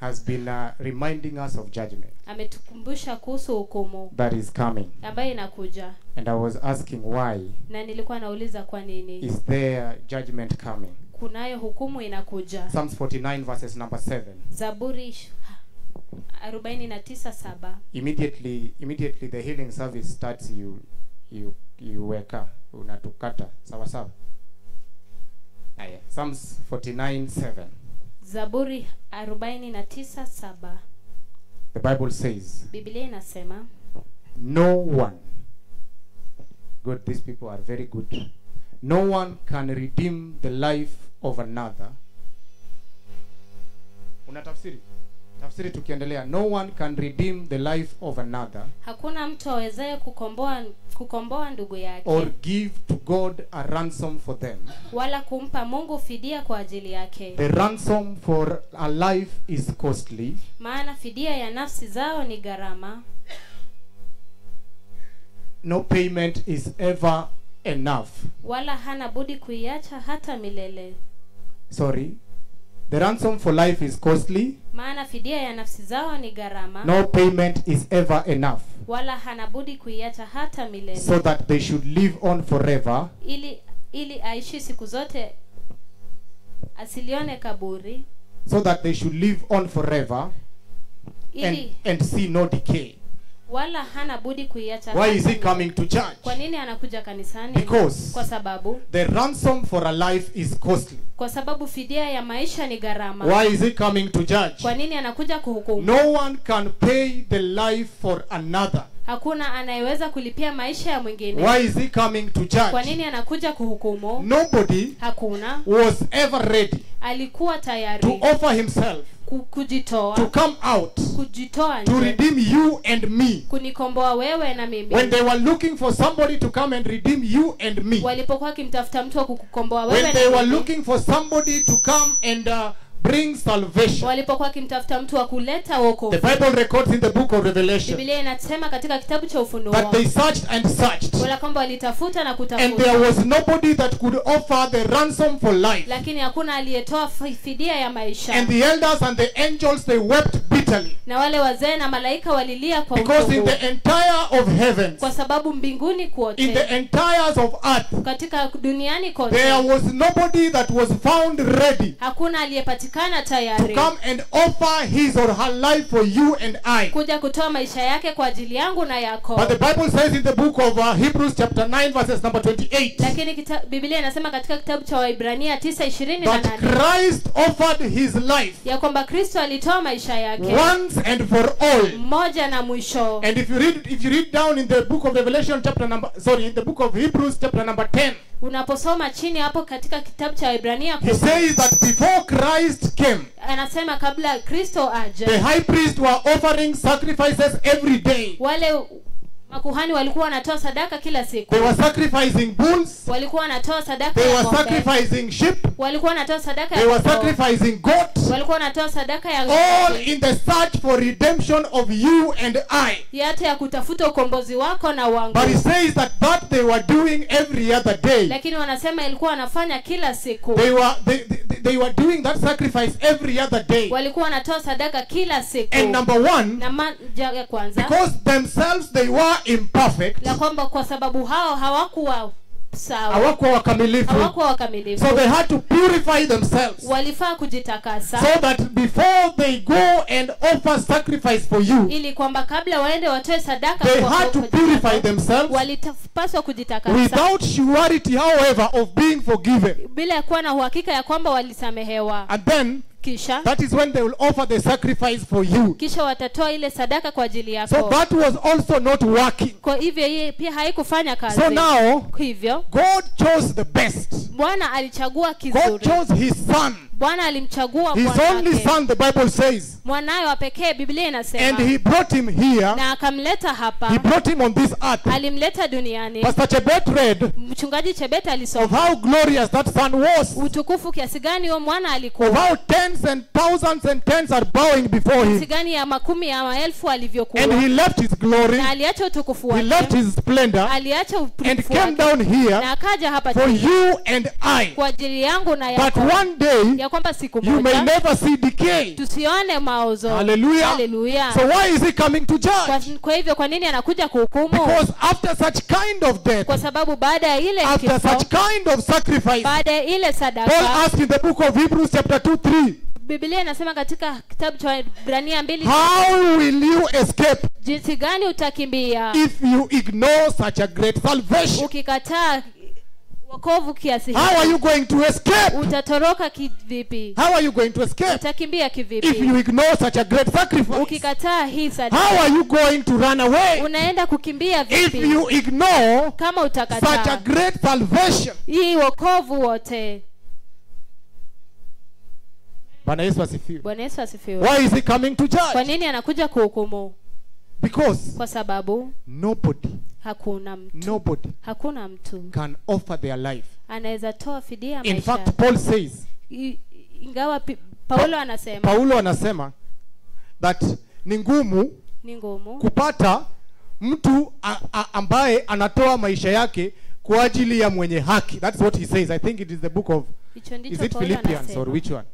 has been reminding us of judgment ametukumbusha kuhusu hukumu that is coming. ambayo inakuja, And I was asking why na nilikuwa nauliza kwa nini is there judgment coming? kunayo hukumu inakuja. Psalms 49 verses number 7. Zaburi 49:7. Immediately the healing service starts, you wake up, unatukata sawa sawa. Aya, Psalms 49:7. Zaburi 49:7. The Bible says, Biblia inasema, no one, good, these people are very good, no one can redeem the life of another. Unatafsiri? Tafsiri tukiendelea, no one can redeem the life of another Hakuna mtu awezaye kukomboa ndugu yake or give to God a ransom for them. wala kumpa Mungu fidia kwa ajili yake. The ransom for a life is costly. Maana fidia ya nafsi zao ni gharama. No payment is ever enough. Wala hana budi kuiacha hata milele. Sorry. The ransom for life is costly. Maana fidia ya nafsi zao ni gharama. No payment is ever enough. Wala hana budi kuiacha hata milele. So that they should live on forever. Ili aishi siku zote asilione kaburi. So that they should live on forever and see no decay. Wala hana budi kuiacha. Why is he coming to church? Kwa nini anakuja kanisani? Because kwa sababu the ransom for a life is costly. Kwa sababu fidia ya maisha ni gharama. Why is he coming to judge? Kwa nini anakuja kuhukumu? No one can pay the life for another. Hakuna anayeweza kulipia maisha ya mwingine. Why is he coming to judge? Kwa nini anakuja kuhukumu? Nobody Hakuna was ever ready alikuwa tayari to offer himself, kujitoa, to come out, kujitoa to nje, redeem you and me. kunikomboa wewe na mimi. When they were looking for somebody to come and redeem you and me. Walipokuwa wakimtafuta mtu wa kukukomboa wewe na When mimi. they were looking for somebody to come and bring salvation. Walipokuwa wakimtafuta mtu wa kuleta wokovu. The Bible records in the book of Revelation Biblia inasema katika kitabu cha Ufunuo that they searched and searched, wala kwamba walitafuta na and kutafuta, there was nobody that could offer the ransom for life. lakini hakuna aliyetoa fidia ya maisha. And the elders and the angels, they wept bitterly, Na wale wazee na malaika walilia kwa because in uchungu. the entire of heavens, Kwa sababu mbinguni in kote, the entires of earth, katika duniani kote, there was nobody that was found ready hakuna aliyepatikana to tayari come and offer his or her life for you and I. kuja kutoa maisha yake kwa ajili yangu na yako. But the Bible says in the book of Hebrews chapter 9 verses number 28 Lakini Biblia inasema katika kitabu cha Waibrania that 9:28 Christ offered his life ya kwamba Kristo alitoa maisha yake once and for all. mmoja na mwisho. And if you read down in the book of Revelation in the book of Hebrews chapter number 10, Unaposoma chini hapo katika kitabu cha Waibrania he says that before Christ came, anasema kabla Kristo aje, the high priest were offering sacrifices every day. wale makuhani walikuwa wanatoa sadaka kila siku. They were sacrificing bulls, Walikuwa wanatoa sadaka they ya were ng'ombe. sacrificing sheep, Walikuwa wanatoa sadaka they ya were kondoo. sacrificing goats, Walikuwa wanatoa sadaka ya all ng'ombe. in the search for redemption of you and I. Yote ya kutafuta ukombozi wako na wangu. But he says that they were doing every other day. Lakini wanasema ilikuwa wanafanya kila siku. They were doing that sacrifice every other day. Walikuwa wanatoa sadaka kila siku. And number one, na moja ya kwanza, because themselves they were imperfect, la kwamba kwa sababu hao hawakuwa sawa, hawakuwa wakamilifu, hawakuwa wakamilifu, so they had to purify themselves, walifaa kujitakasa, so that before they go and offer sacrifice for you, ili kwamba kabla waende watoe sadaka they kwa had to ajili yako, purify themselves walipaswa kujitakasa without surety, however, of being forgiven. bila ya kuwa na uhakika ya kwamba walisamehewa. And then Kisha that is when they will offer the sacrifice for you. watatoa ile sadaka kwa ajili yako. So that was also not working. Kwa hivyo yeye pia haikufanya kazi. So now Hivyo God chose the best. Bwana alichagua God kizuri. chose his son, Bwana alimchagua his only mwanake, son, the Bible says, mwanawe wa pekee. Biblia inasema and he brought him here. na akamleta hapa, He brought him on this earth. alimleta duniani. Pastor Chebet read Mchungaji Chebet of alisoma how glorious that son was, utukufu kiasi gani huyo mwana of alikuwa, how tens and thousands and tens are bowing before kiasi him, gani ya makumi ya maelfu alivyokuwa, and he left his glory, na aliacha utukufu he left wake, his splendor, aliacha and utukufu came wake, down here na akaja hapa for chini you and I, kwa ajili yangu na that yako, one day ya kwamba siku you may moja never see decay. tusione maozo. Hallelujah. Hallelujah. So why is he coming to judge? Kwa hivyo kwa nini anakuja kuhukumu? Because after such kind of death, Kwa sababu baada ya ile after kifo, such kind of sacrifice, baada ya ile Paul sadaka, asked in the book of Hebrews chapter 2:3, Biblia inasema katika kitabu cha Ibrania 2, how will you escape jinsi gani utakimbia if you ignore such a great salvation? ukikataa wokovu kiasi How are hiki? you going to escape? Utatoroka kivipi? How are you going to escape Utakimbia if kivipi you ignore such a great sacrifice? ukikataa hii How sadaka? are you going to run away Unaenda kukimbia if vipi you ignore kama such a utakataa great salvation? hii wokovu wote? Bwana Yesu asifiwe. Bwana Yesu asifiwe. Why is he coming to Kwa judge? nini anakuja kuhukumu? Because Kwa sababu nobody hakuna mtu can offer their life. anaweza toa fidia ya In maisha. fact, Paul says, Ingawa Paulo anasema that ni ngumu ni ngumu kupata mtu ambaye anatoa maisha yake kwa ajili ya mwenye haki. That's what he says. I think it is the book of, hicho ndicho is it Paulo Philippians anasema. or which one?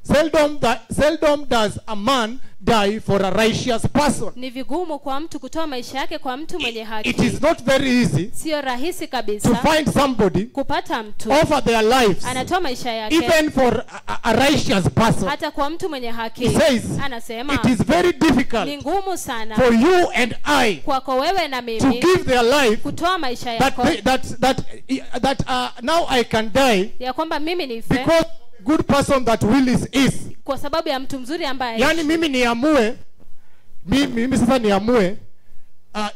Seldom does a man die for a righteous person. Ni vigumu kwa mtu kutoa maisha yake kwa mtu mwenye haki. It is not very easy Sio rahisi kabisa to find somebody kupata mtu offer their lives anatoa maisha yake even for a righteous person. hata kwa mtu mwenye haki. He says Anasema it is very ni difficult ngumu sana for you and I kwako wewe na to mimi give their life kutoa maisha that yako now I can die ya kwamba mimi nife because good person that Willis is. kwa sababu ya mtu mzuri ambaye Yani mimi niamue mimi sasa niamue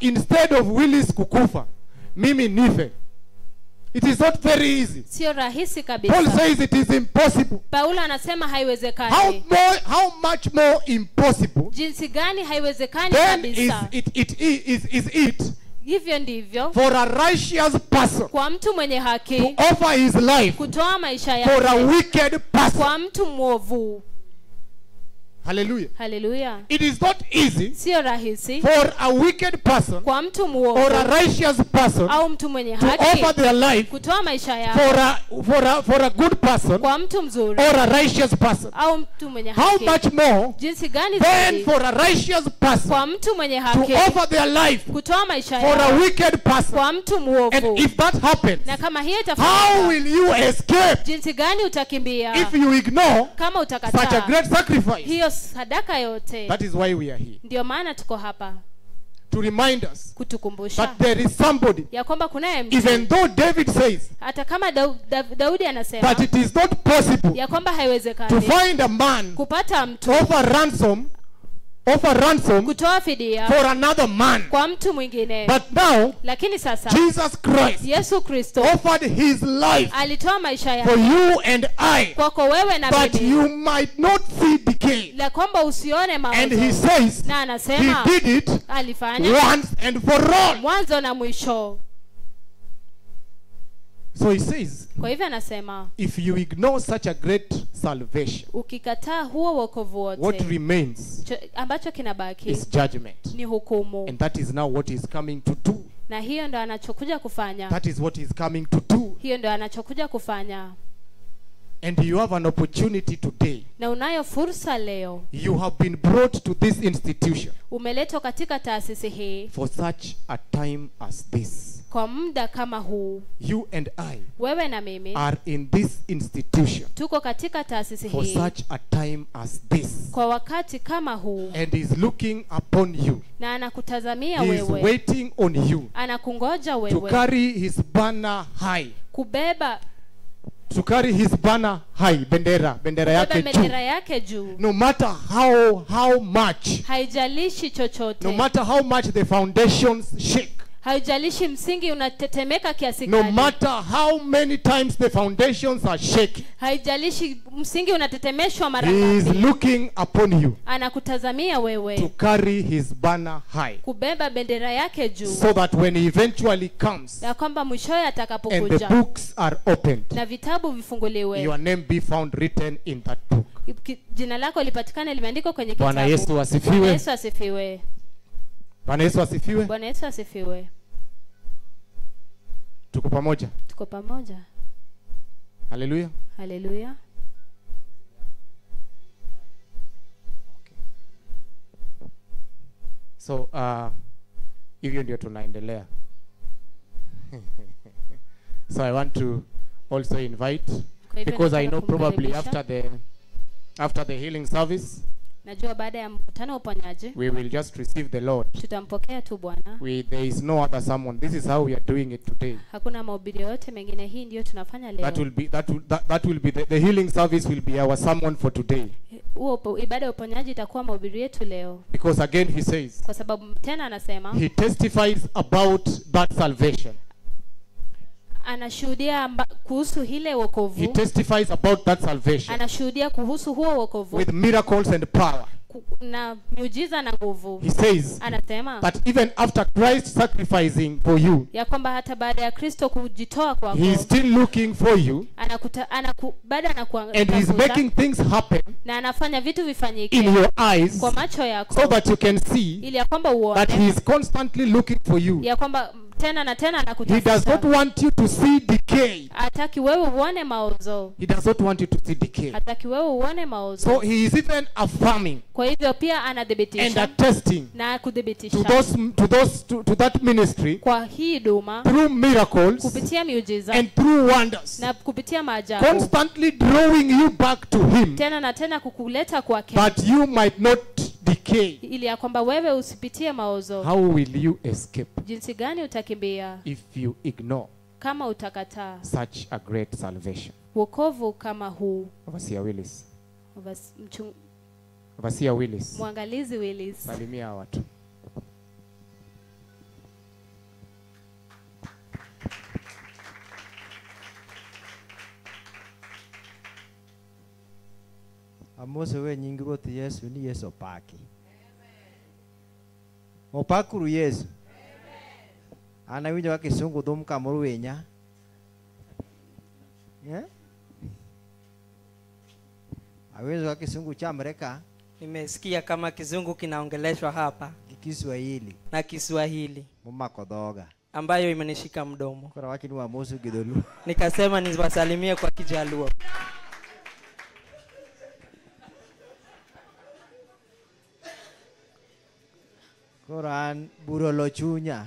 instead of Willis kukufa mimi nife. It is not very easy. sio rahisi Paul kabisa. says it is impossible. Paulo anasema haiwezekani. How much more impossible Jinsi gani haiwezekani then kabisa. is it Hivyo ndivyo for a righteous person kwa mtu mwenye to haki offer his life kutoa maisha for a yake wicked person. kwa mtu mwovu. Hallelujah. Haleluya. It is not easy Sio rahisi for a wicked person kwa mtu or a mwovu righteous person au mtu mwenye to haki offer their life kutoa maisha for a good person kwa mtu mzuri or a righteous person. au mtu mwenye How haki. much more Jinsi gani then zaidi for a righteous person kwa mtu mwenye to haki offer their life kutoa maisha for a yao wicked person. kwa mtu mwovu. And if that happens, Na kama hiyo how itafanyika, will you escape jinsi gani utakimbia if you ignore kama such a utakataa great sacrifice? hiyo sadaka yote? That is why we are here, Ndio maana tuko hapa to remind us kutukumbusha that there is somebody, ya kwamba kunaye mtu, even though David says hata kama Daudi anasema that it is not possible ya kwamba to haiwezekani find a man kupata mtu offer ransom kutoa fidia for another man. kwa mtu mwingine. But now Lakini sasa Jesus Christ Yesu Kristo offered his life alitoa maisha for yake you and I, kwako wewe na that mimi, you might not see decay. la kwamba usione And he mauzo. says Na he anasema did it alifanya once and for all. mwanzo na mwisho. So he says, Kwa hivyo anasema if you ignore such a great salvation, ukikataa huo wokovu what wote, remains ambacho kinabaki is judgment. ni hukumu. And that is now what he's coming to do. Na hiyo ndo anachokuja kufanya. That is what he's coming to do. Hiyo ndo anachokuja kufanya. And you have an opportunity today. Na unayo fursa leo. You have been brought to this institution Umeletwa katika taasisi hii for such a time as this. kwa muda kama huu. You and I Wewe na mimi are in this institution tuko katika taasisi for hii such a time as this. kwa wakati kama huu, And he's looking upon you. na anakutazamia He is wewe, waiting on you anakungoja to wewe carry his banner high. kubeba To carry his banner high. Bendera yake juu. bendera yake juu. No matter how much, Haijalishi chochote. no matter how much the foundations shake, Haijalishi msingi unatetemeka kiasi no gani. matter how many times the foundations are shaking, Haijalishi msingi unatetemeshwa mara he is ngapi. looking upon you Anakutazamia to wewe carry his banner high, kubeba bendera yake juu, so that when he eventually comes ya kwamba mwishowe and the atakapokuja books are opened, na vitabu vifunguliwe, your name be found written in that book. jina lako lipatikane limeandikwa kwenye Bwana kitabu. Yesu asifiwe. Bwana Yesu asifiwe. Bwana Yesu asifiwe. Bwana Yesu asifiwe. Tuko pamoja. Tuko pamoja. Hallelujah. Haleluya. So hivyo ndio tunaendelea. So I want to also invite, Kwa hivyo because I nataka know probably kumkaribisha. after the healing service Najua baada ya mkutano wa uponyaji we will just receive the Lord. tutampokea tu Bwana. There is no other sermon. This is how we are doing it today. Hakuna mahubiri yote mengine, hii ndio tunafanya leo. That will be the healing service will be our sermon for today. Ibada ya uponyaji itakuwa mahubiri yetu leo, Because again he says, kwa sababu tena anasema he testifies about that salvation. anashuhudia kuhusu ile He wokovu, testifies about that salvation anashuhudia kuhusu huo wokovu with miracles and power. na miujiza na nguvu. He says Anasema that even after Christ sacrificing for you, ya kwamba hata baada ya Kristo kujitoa kwako, he is still looking for you, bado and he is making things happen na anafanya vitu in vifanyike your eyes kwa macho yako, so that you can see ili ya kwamba that he uone is constantly looking for you. ya kwamba tena na tena He does not anakutafuta. want you to see decay. Hataki wewe uone maozo, He does not want you to see decay. hataki wewe uone maozo. So he is even affirming Kwa hivyo pia and anadhibitisha attesting na to kudhibitisha to that ministry kwa hii duma through miracles kupitia miujiza and through wonders, na kupitia maajabu, constantly drawing you back to him, tena na tena kukuleta kwake, that you might not decay. ili ya kwamba wewe usipitie maozo. How will you escape Jinsi gani utakimbia if you ignore kama utakataa such a great salvation? wokovu kama huu? Overseer Willis. Mchungaji Overseer Willis. mwangalizi Willis. Salimia hawa watu. Amose we nyingi Ruoth Yesu ni Yesu opaki. Opakuru Yesu. Ana winjo kaka kisungu dhum kamoro wenya. Awinjo kaka kisungu chamre ka Nimesikia kama kizungu kinaongeleshwa hapa Kiswahili na Kiswahili momako dhoga. ambayo imenishika mdomo. Kora wachi ni wamosu gidolu. Nikasema niwasalimie kwa Kijaluo. Koran burolo chunya.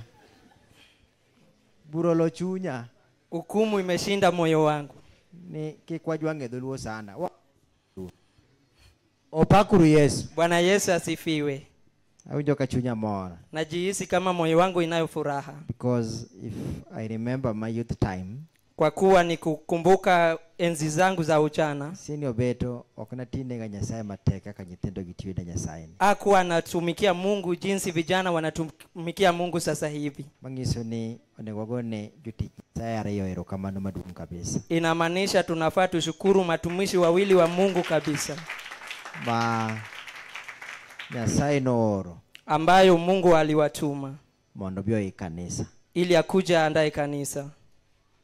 Burolo chunya. Hukumu imeshinda moyo wangu. Ni kikwajwange dhuluo sana. Opakuru Yesu. Bwana Yesu asifiwe. Awinjo ka chunya mora. Najihisi kama moyo wangu inayo furaha. Because if I remember my youth time, Kwa kuwa ni kukumbuka enzi zangu za ujana. Senior beto okna tinde ga Nyasaye mateka ka nyithindo gitiyo na Nyasaye. Hakuwa anatumikia Mungu jinsi vijana wanatumikia Mungu sasa hivi. Mangiso ni onegogone juti Nyasaye ariyo erokamano maduong' kabisa. Inamaanisha tunafaa tushukuru matumishi wawili wa Mungu kabisa. Ma Nyasaye nooro Ambayo Mungu aliwatuma mondo bio i kanisa. ili akuja andae kanisa.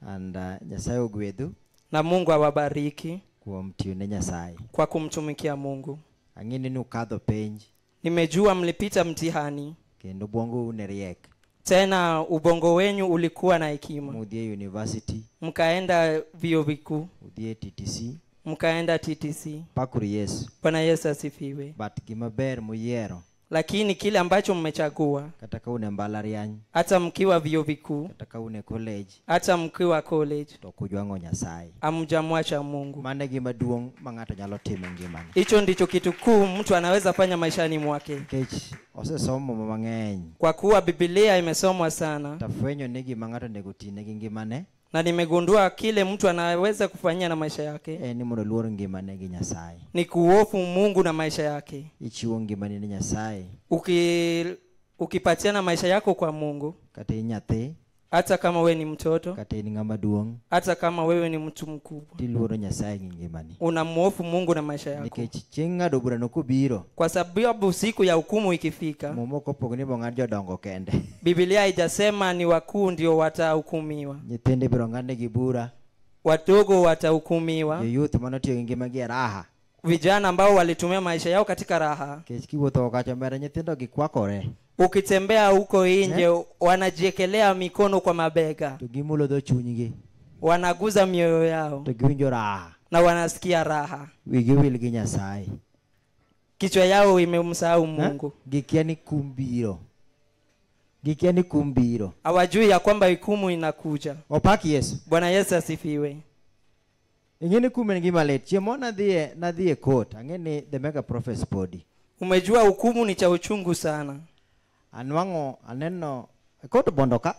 And Nyasaye ogwedhu Na Mungu awabariki kuom tiyo ne Nyasaye. kwa kumtumikia Mungu. Ang'eni ni ukadho penj Nimejua mlipita mtihani, kendo bwongo ne riek. tena ubongo wenyu ulikuwa na hekima. Mudhie university, Mkaenda vyuo vikuu, udhie TTC. mkaenda TTC. Pakuru Yesu. Bwana Yesu asifiwe. But gimaber muyiero Lakini kile ambacho mmechagua, kata ka une mbalariany, hata mkiwa vyuo vikuu, kata ka une college, hata mkiwa college, to kujwang'o Nyasaye. hamjamwacha Mungu. Mane gima duong' ma ng'ato nyalo timo e ngimane. Hicho ndicho kitu kuu mtu anaweza fanya maishani mwake. Nikech osesomo mang'eny. Kwa kuwa Biblia imesomwa sana, Tafwenyo ni gima ng'ato onego tine gi ngimane. na nimegundua kile mtu anaweza kufanyia na maisha yake Ni mondo luor ngimane gi Nyasaye. ni kuhofu Mungu na maisha yake. Ichiwo ngimani ne Nyasaye. Ukipatiana maisha yako kwa Mungu, Kata inyathi, hata kama wewe ni mtoto, kata in ng'ama duong', hata kama wewe ni mtu mkubwa, tiluoro Nyasaye gi ngimani. unamhofu Mungu na maisha yako. Nikech chieng' ng'ado burano kobiro, Kwa sababu siku ya hukumu ikifika, momoko opog ni bong'ad jodongo kende. Biblia haijasema ni wakuu ndio watahukumiwa. Nyithinde biro ng'adnegi bura. Wadogo watahukumiwa. Youth manotiyo gi ngimagi e raha. Vijana ambao walitumia maisha yao katika raha. Nikech kiwuotho kacho mbele nyithindo gikwakore. Ukitembea huko nje, wanajiekelea mikono kwa mabega. To gimulo dho chunygi. Wanaguza mioyo yao. To giwinjo raha. Na wanasikia raha. Wigi wil gi Nyasaye. Kichwa yao imemsahau Mungu. Gikia ni kumbiro. Gikia ni kumbiro. Hawajui ya kwamba hukumu inakuja. Opaki Yesu. Bwana Yesu asifiwe. Ingeni kumen gima let. Chiemo nadhie court. Angeni the mega prophet's body. Umejua hukumu ni cha uchungu sana. Anwango aneno court bondo ka.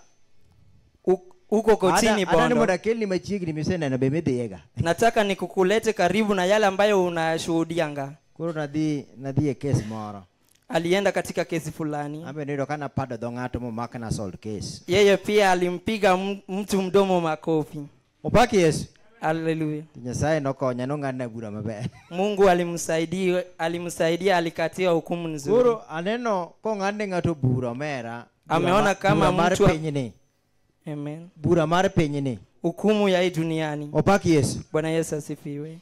Uko kotini Bondo. Ana moda kelni machiegni misena na bemedhiega. Nataka nikukulete karibu na yale ambayo unashuhudianga. Koro nadhie case moro. alienda katika kesi fulani. Ambe nido kana pada dongato mo makana assault case. Yeye pia alimpiga mtu mdomo makofi. Opaki Yesu. Hallelujah. Nyasaye nokonya no ngane bura maber. Mungu alimsaidia alikatia hukumu nzuri. Guru aneno ko ngane ngato bura mera. Ameona kama mtu penyini. Amen. Bura mar penyini. Hukumu ya hii duniani. Opaki Yesu. Bwana Yesu asifiwe.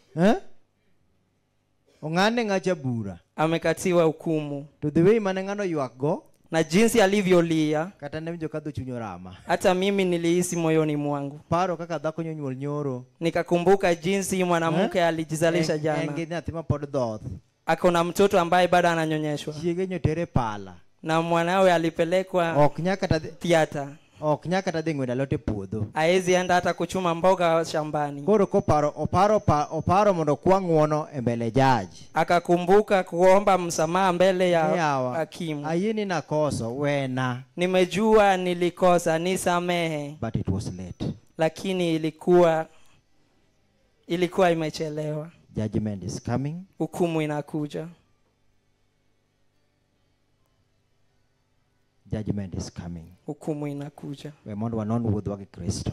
Ongane ngacha bura. Amekatiwa hukumu. To the way manengano yuak go. Na jinsi alivyolia. Kata nemjo kadho chunyorama. Hata mimi nilihisi moyoni mwangu. Paro kaka dhako nyonyuol nyoro. Nikakumbuka jinsi mwanamke alijizalisha jana. Engine atima pod dhoth. Akona mtoto ambaye bado ananyonyeshwa. Chiege nyotere pala. Na mwanawe alipelekwa oknyaka theater. Oknyaka tadhi ngweda lote puodho. Haezi enda hata kuchuma mboga shambani. Koro oparo mondo kwang'uono e mbele jaji. Akakumbuka kuomba msamaha mbele ya hakimu. Ayini nakoso wena. Nimejua nilikosa, nisamehe. But it was late. Lakini ilikuwa imechelewa. Judgment is coming. Hukumu inakuja. Judgment is coming. Hukumu inakuja. We mondo wanon wuodhwa gi Kristo.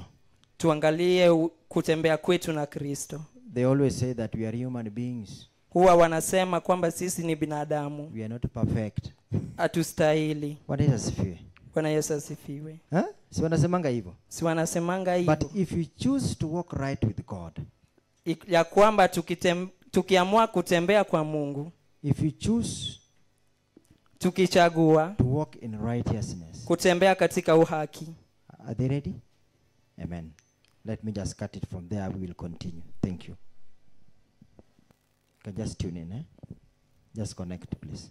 Tuangalie kutembea kwetu na Kristo. They always say that we are human beings. Huwa wanasema kwamba sisi ni binadamu. We are not perfect. Hatustahili. Bwana Yesu asifiwe. Bwana Yesu asifiwe. Si wanasemanga hivyo? Si wanasemanga hivyo. But if you choose to walk right with God. Ya kwamba tukiamua kutembea kwa Mungu. If you choose tukichagua to walk in righteousness. Kutembea katika uhaki. Are they ready? Amen. Let me just cut it from there. We will continue. Thank you. You can just tune in. Just connect, please.